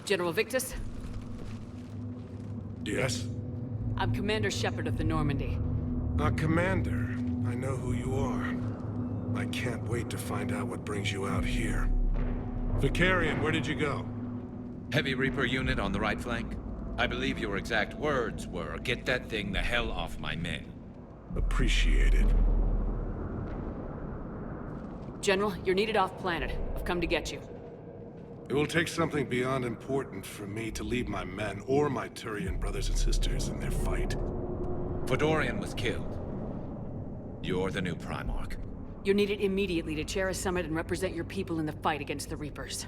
General Victus? Yes? I'm Commander Shepard of the Normandy. Commander, I know who you are. I can't wait to find out what brings you out here. Vicarian, where did you go? Heavy Reaper unit on the right flank. I believe your exact words were, "Get that thing the hell off my men." Appreciated. General, you're needed off-planet. I've come to get you. It will take something beyond important for me to leave my men or my Turian brothers and sisters in their fight. Fedorian was killed. You're the new Primarch. You're needed immediately to chair a summit and represent your people in the fight against the Reapers.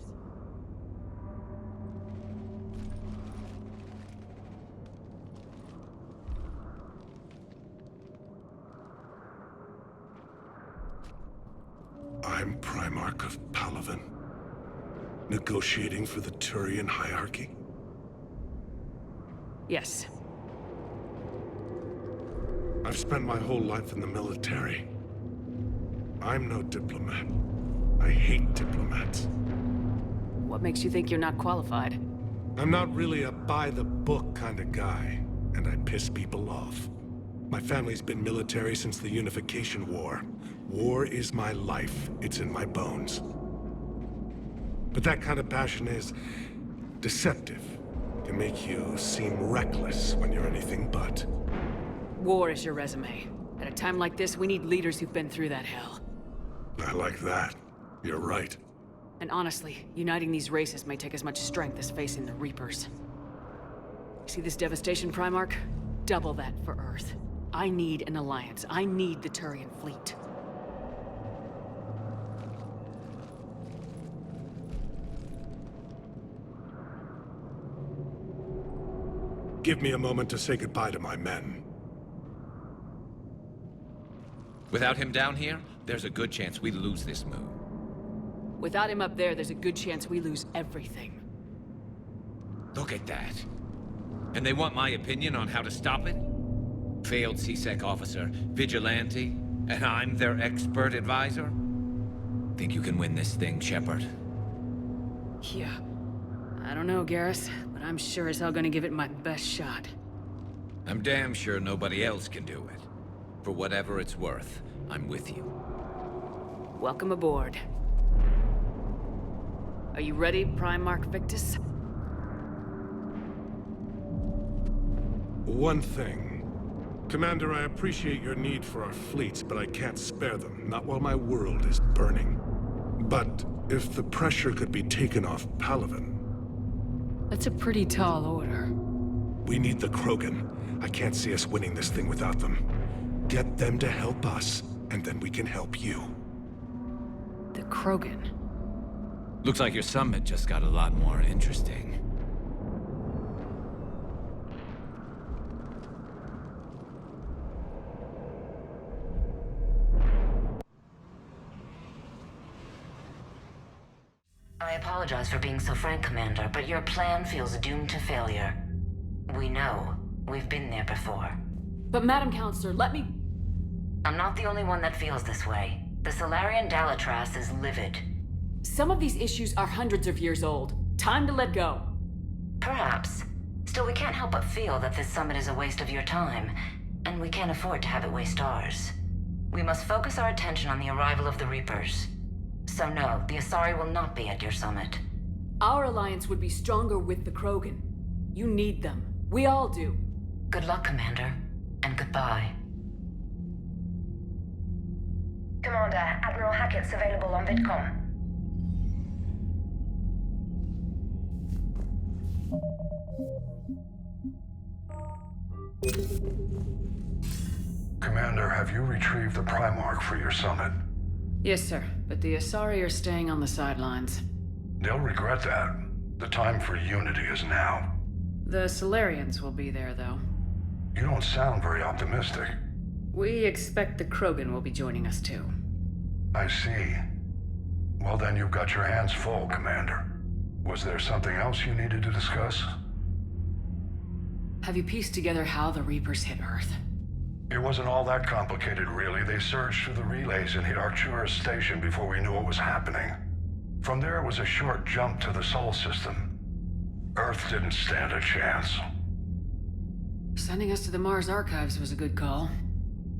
I'm Primarch of Palaven. Negotiating for the Turian hierarchy? Yes. I've spent my whole life in the military. I'm no diplomat. I hate diplomats. What makes you think you're not qualified? I'm not really a by-the-book kind of guy, and I piss people off. My family's been military since the Unification War. War is my life. It's in my bones. But that kind of passion is deceptive. It can make you seem reckless when you're anything but. War is your resume. At a time like this, we need leaders who've been through that hell. I like that. You're right. And honestly, uniting these races may take as much strength as facing the Reapers. See this devastation, Primarch? Double that for Earth. I need an alliance. I need the Turian fleet. Give me a moment to say goodbye to my men. Without him down here, there's a good chance we lose this move. Without him up there, there's a good chance we lose everything. Look at that. And they want my opinion on how to stop it? Failed C-Sec officer, vigilante, and I'm their expert advisor? Think you can win this thing, Shepard? Yeah. I don't know, Garrus, but I'm sure as hell gonna give it my best shot. I'm damn sure nobody else can do it. For whatever it's worth, I'm with you. Welcome aboard. Are you ready, Primarch Victus? One thing. Commander, I appreciate your need for our fleets, but I can't spare them. Not while my world is burning. But if the pressure could be taken off Palaven... That's a pretty tall order. We need the Krogan. I can't see us winning this thing without them. Get them to help us, and then we can help you. The Krogan. Looks like your summit just got a lot more interesting. I apologize for being so frank, Commander, but your plan feels doomed to failure. We know. We've been there before. But Madam Counselor, let me... I'm not the only one that feels this way. The Solarian Dalitras is livid. Some of these issues are hundreds of years old. Time to let go. Perhaps. Still, we can't help but feel that this summit is a waste of your time, and we can't afford to have it waste ours. We must focus our attention on the arrival of the Reapers. So no, the Asari will not be at your summit. Our alliance would be stronger with the Krogan. You need them. We all do. Good luck, Commander, and goodbye. Commander, Admiral Hackett's available on VidCom. Commander, have you retrieved the Primarch for your summit? Yes, sir. But the Asari are staying on the sidelines. They'll regret that. The time for unity is now. The Solarians will be there, though. You don't sound very optimistic. We expect the Krogan will be joining us, too. I see. Well, then you've got your hands full, Commander. Was there something else you needed to discuss? Have you pieced together how the Reapers hit Earth? It wasn't all that complicated, really. They surged through the relays and hit Arcturus Station before we knew what was happening. From there, it was a short jump to the Sol system. Earth didn't stand a chance. Sending us to the Mars Archives was a good call.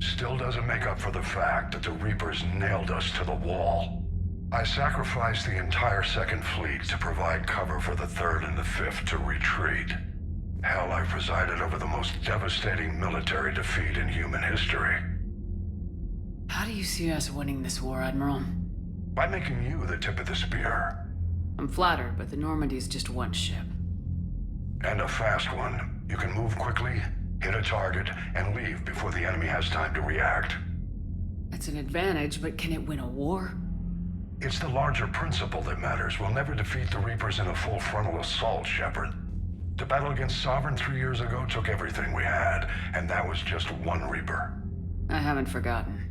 Still doesn't make up for the fact that the Reapers nailed us to the wall. I sacrificed the entire Second Fleet to provide cover for the Third and the Fifth to retreat. Hell, I presided over the most devastating military defeat in human history. How do you see us winning this war, Admiral? By making you the tip of the spear. I'm flattered, but the Normandy is just one ship. And a fast one. You can move quickly, hit a target, and leave before the enemy has time to react. That's an advantage, but can it win a war? It's the larger principle that matters. We'll never defeat the Reapers in a full frontal assault, Shepard. The battle against Sovereign 3 years ago took everything we had, and that was just one Reaper. I haven't forgotten.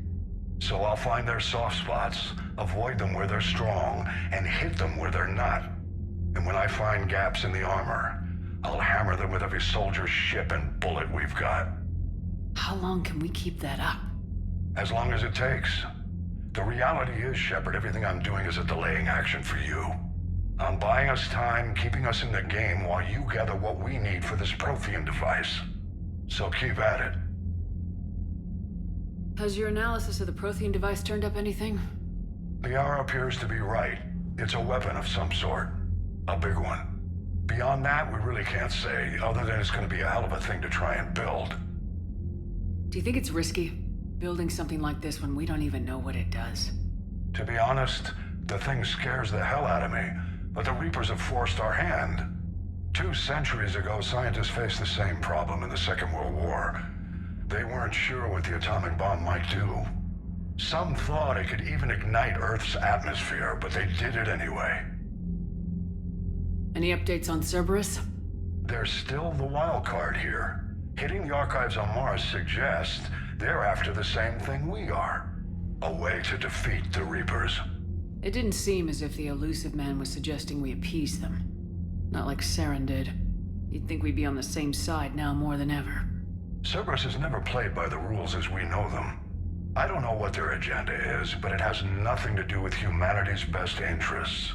So I'll find their soft spots, avoid them where they're strong, and hit them where they're not. And when I find gaps in the armor, I'll hammer them with every soldier, ship, and bullet we've got. How long can we keep that up? As long as it takes. The reality is, Shepard, everything I'm doing is a delaying action for you. I'm buying us time, keeping us in the game while you gather what we need for this Prothean device. So keep at it. Has your analysis of the Prothean device turned up anything? Liara appears to be right. It's a weapon of some sort. A big one. Beyond that, we really can't say, other than it's going to be a hell of a thing to try and build. Do you think it's risky, building something like this when we don't even know what it does? To be honest, the thing scares the hell out of me, but the Reapers have forced our hand. 2 centuries ago, scientists faced the same problem in the Second World War. They weren't sure what the atomic bomb might do. Some thought it could even ignite Earth's atmosphere, but they did it anyway. Any updates on Cerberus? There's still the wild card here. Hitting the archives on Mars suggests they're after the same thing we are. A way to defeat the Reapers. It didn't seem as if the Elusive Man was suggesting we appease them. Not like Saren did. You'd think we'd be on the same side now more than ever. Cerberus has never played by the rules as we know them. I don't know what their agenda is, but it has nothing to do with humanity's best interests.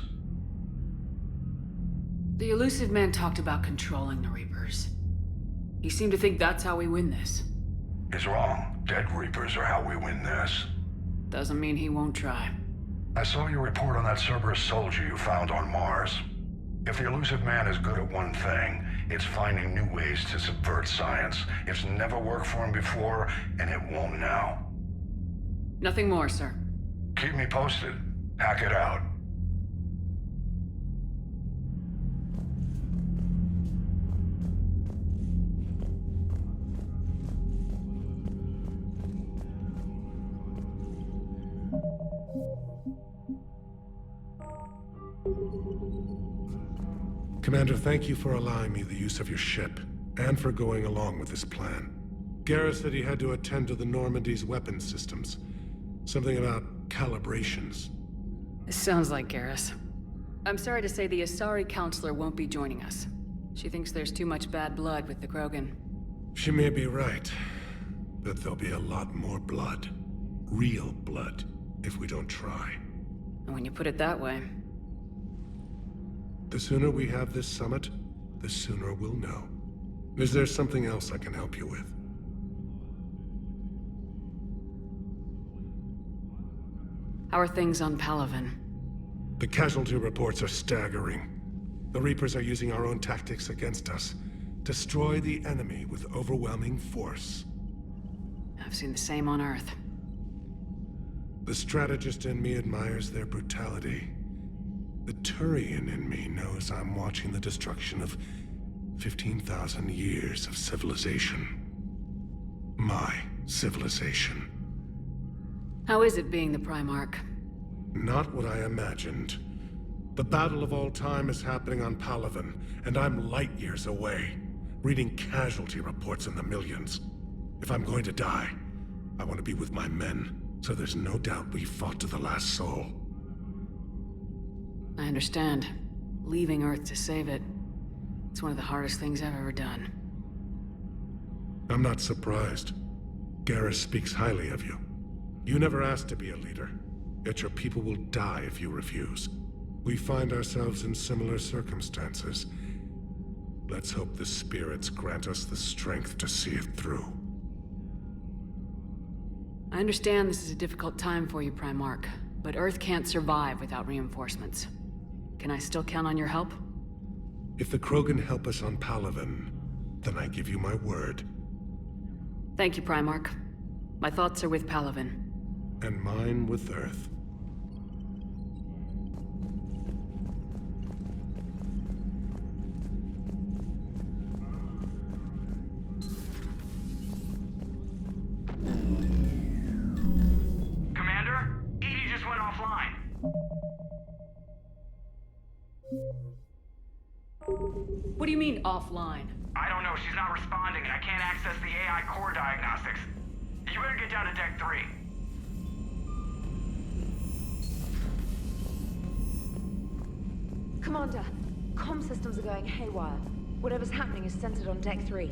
The Elusive Man talked about controlling the Reapers. He seemed to think that's how we win this. He's wrong. Dead Reapers are how we win this. Doesn't mean he won't try. I saw your report on that Cerberus soldier you found on Mars. If the Elusive Man is good at one thing, it's finding new ways to subvert science. It's never worked for him before, and it won't now. Nothing more, sir. Keep me posted. Hack it out. Commander, thank you for allowing me the use of your ship, and for going along with this plan. Garrus said he had to attend to the Normandy's weapons systems. Something about calibrations. This sounds like Garrus. I'm sorry to say the Asari Counselor won't be joining us. She thinks there's too much bad blood with the Krogan. She may be right, but there'll be a lot more blood. Real blood, if we don't try. And when you put it that way... The sooner we have this summit, the sooner we'll know. Is there something else I can help you with? How are things on Palaven? The casualty reports are staggering. The Reapers are using our own tactics against us. Destroy the enemy with overwhelming force. I've seen the same on Earth. The strategist in me admires their brutality. The Turian in me knows I'm watching the destruction of 15,000 years of civilization. My civilization. How is it being the Primarch? Not what I imagined. The battle of all time is happening on Palaven, and I'm light years away, reading casualty reports in the millions. If I'm going to die, I want to be with my men, so there's no doubt we fought to the last soul. I understand. Leaving Earth to save it. It's one of the hardest things I've ever done. I'm not surprised. Garrus speaks highly of you. You never asked to be a leader, yet your people will die if you refuse. We find ourselves in similar circumstances, Let's hope the spirits grant us the strength to see it through. I understand this is a difficult time for you, Primarch, but Earth can't survive without reinforcements. Can I still count on your help? If the Krogan help us on Palaven, then I give you my word. Thank you, Primarch. My thoughts are with Palaven. And mine with Earth. Commander, EDI just went offline. What do you mean, offline? I don't know, she's not responding and I can't access the AI core diagnostics. You better get down to Deck 3. Commander, comm systems are going haywire. Whatever's happening is centered on Deck 3.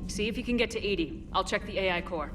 See if you can get to EDI. I'll check the AI core.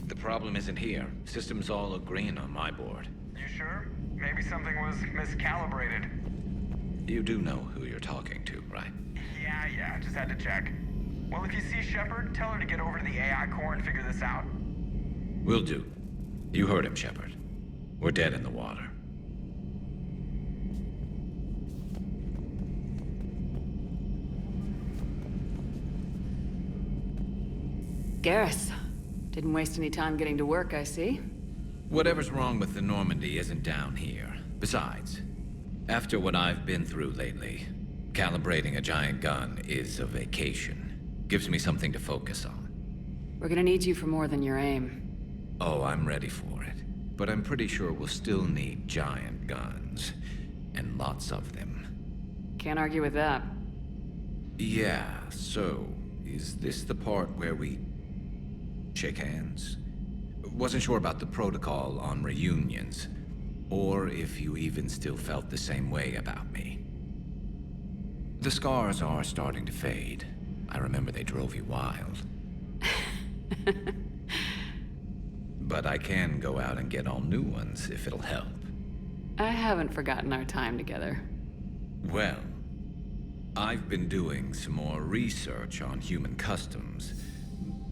The problem isn't here. Systems all agreeing on my board. You sure? Maybe something was miscalibrated. You do know who you're talking to, right? Yeah, just had to check. Well, if you see Shepard, tell her to get over to the AI core and figure this out. Will do. You heard him, Shepard. We're dead in the water. Garrus. Didn't waste any time getting to work, I see. Whatever's wrong with the Normandy isn't down here. Besides, after what I've been through lately, calibrating a giant gun is a vacation. Gives me something to focus on. We're gonna need you for more than your aim. Oh, I'm ready for it. But I'm pretty sure we'll still need giant guns. And lots of them. Can't argue with that. Yeah, so, is this the part where we shake hands? Wasn't sure about the protocol on reunions, or if you even still felt the same way about me. The scars are starting to fade. I remember they drove you wild. But I can go out and get all new ones if it'll help. I haven't forgotten our time together. Well, I've been doing some more research on human customs.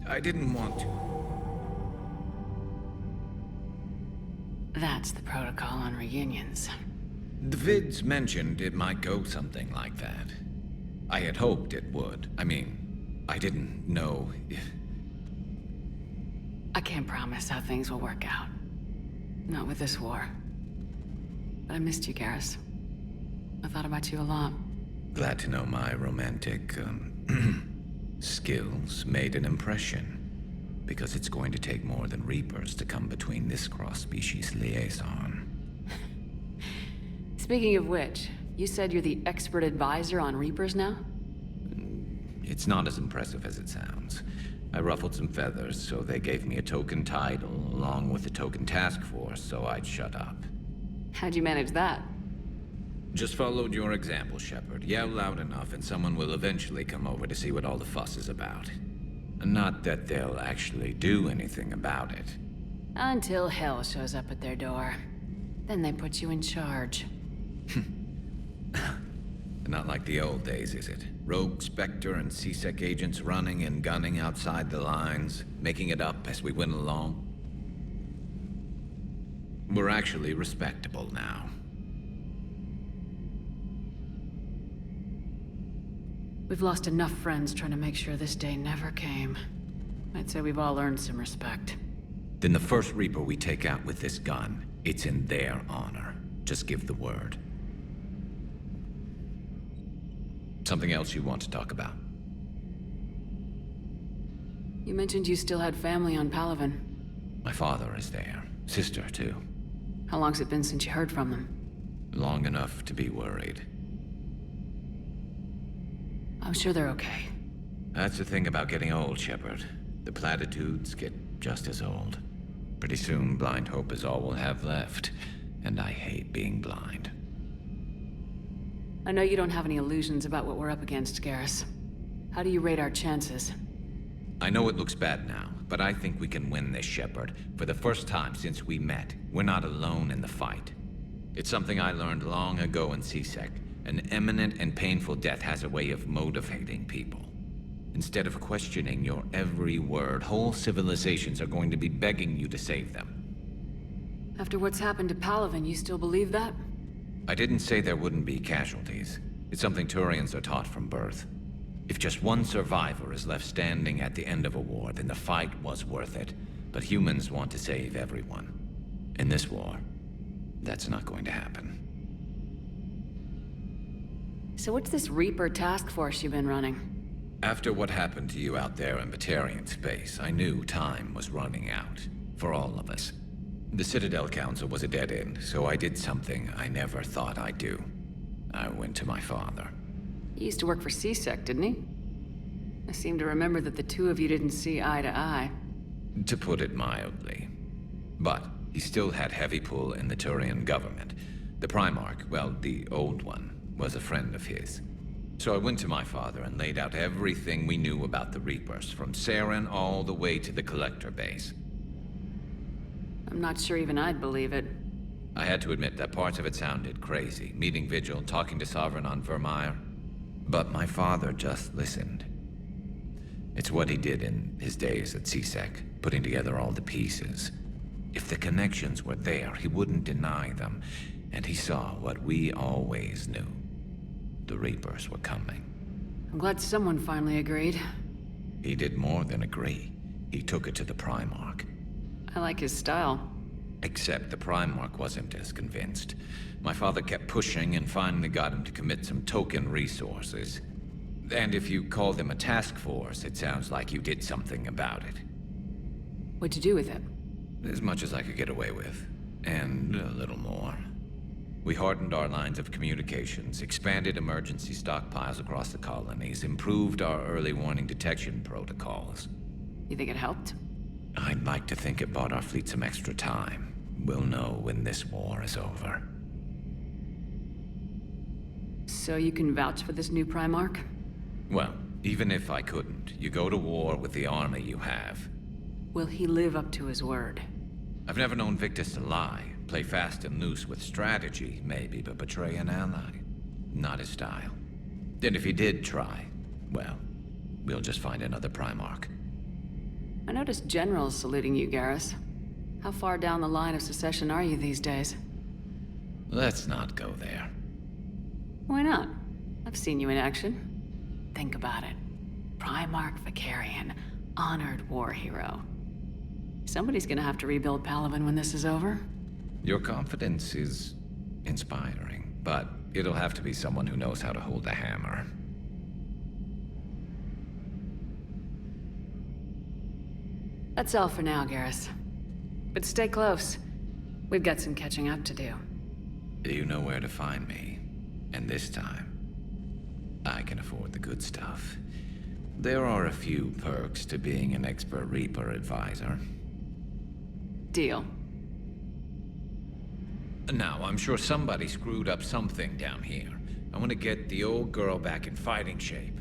I didn't want to. That's the protocol on reunions. The vids mentioned it might go something like that. I had hoped it would. I mean, I didn't know if... I can't promise how things will work out. Not with this war. But I missed you, Garrus. I thought about you a lot. Glad to know my romantic, skills made an impression. Because it's going to take more than Reapers to come between this cross-species liaison. Speaking of which, you said you're the expert advisor on Reapers now? It's not as impressive as it sounds. I ruffled some feathers, so they gave me a token title, along with a token task force, so I'd shut up. How'd you manage that? Just followed your example, Shepard. Yell loud enough and someone will eventually come over to see what all the fuss is about. Not that they'll actually do anything about it. Until hell shows up at their door. Then they put you in charge. Not like the old days, is it? Rogue Spectre and C-Sec agents running and gunning outside the lines, making it up as we went along. We're actually respectable now. We've lost enough friends trying to make sure this day never came. I'd say we've all earned some respect. Then the first Reaper we take out with this gun, it's in their honor. Just give the word. Something else you want to talk about? You mentioned you still had family on Palaven. My father is there. Sister, too. How long's it been since you heard from them? Long enough to be worried. I'm sure they're okay. That's the thing about getting old, Shepard. The platitudes get just as old. Pretty soon, blind hope is all we'll have left. And I hate being blind. I know you don't have any illusions about what we're up against, Garrus. How do you rate our chances? I know it looks bad now, but I think we can win this, Shepard. For the first time since we met, we're not alone in the fight. It's something I learned long ago in C-Sec. An imminent and painful death has a way of motivating people. Instead of questioning your every word, whole civilizations are going to be begging you to save them. After what's happened to Palaven, you still believe that? I didn't say there wouldn't be casualties. It's something Turians are taught from birth. If just one survivor is left standing at the end of a war, then the fight was worth it. But humans want to save everyone. In this war, that's not going to happen. So what's this Reaper task force you've been running? After what happened to you out there in Batarian space, I knew time was running out. For all of us. The Citadel Council was a dead end, so I did something I never thought I'd do. I went to my father. He used to work for C-Sec, didn't he? I seem to remember that the two of you didn't see eye to eye. To put it mildly. But he still had heavy pull in the Turian government. The Primarch, well, the old one, was a friend of his. So I went to my father and laid out everything we knew about the Reapers, from Saren all the way to the Collector base. I'm not sure even I'd believe it. I had to admit that parts of it sounded crazy, meeting Vigil, talking to Sovereign on Vermeer. But my father just listened. It's what he did in his days at C-Sec, putting together all the pieces. If the connections were there, he wouldn't deny them. And he saw what we always knew. The Reapers were coming. I'm glad someone finally agreed. He did more than agree. He took it to the Primarch. I like his style. Except the Primarch wasn't as convinced. My father kept pushing and finally got him to commit some token resources. And if you call them a task force, it sounds like you did something about it. What'd you do with it? As much as I could get away with. And a little more. We hardened our lines of communications, expanded emergency stockpiles across the colonies, improved our early warning detection protocols. You think it helped? I'd like to think it bought our fleet some extra time. We'll know when this war is over. So you can vouch for this new Primarch? Well, even if I couldn't, you go to war with the army you have. Will he live up to his word? I've never known Victus to lie. Play fast and loose with strategy, maybe, but betray an ally. Not his style. And if he did try, well, we'll just find another Primarch. I noticed generals saluting you, Garrus. How far down the line of secession are you these days? Let's not go there. Why not? I've seen you in action. Think about it. Primarch Vakarian, honored war hero. Somebody's gonna have to rebuild Palaven when this is over. Your confidence is inspiring, but it'll have to be someone who knows how to hold a hammer. That's all for now, Garrus. But stay close. We've got some catching up to do. You know where to find me. And this time, I can afford the good stuff. There are a few perks to being an expert Reaper advisor. Deal. Now, I'm sure somebody screwed up something down here. I want to get the old girl back in fighting shape.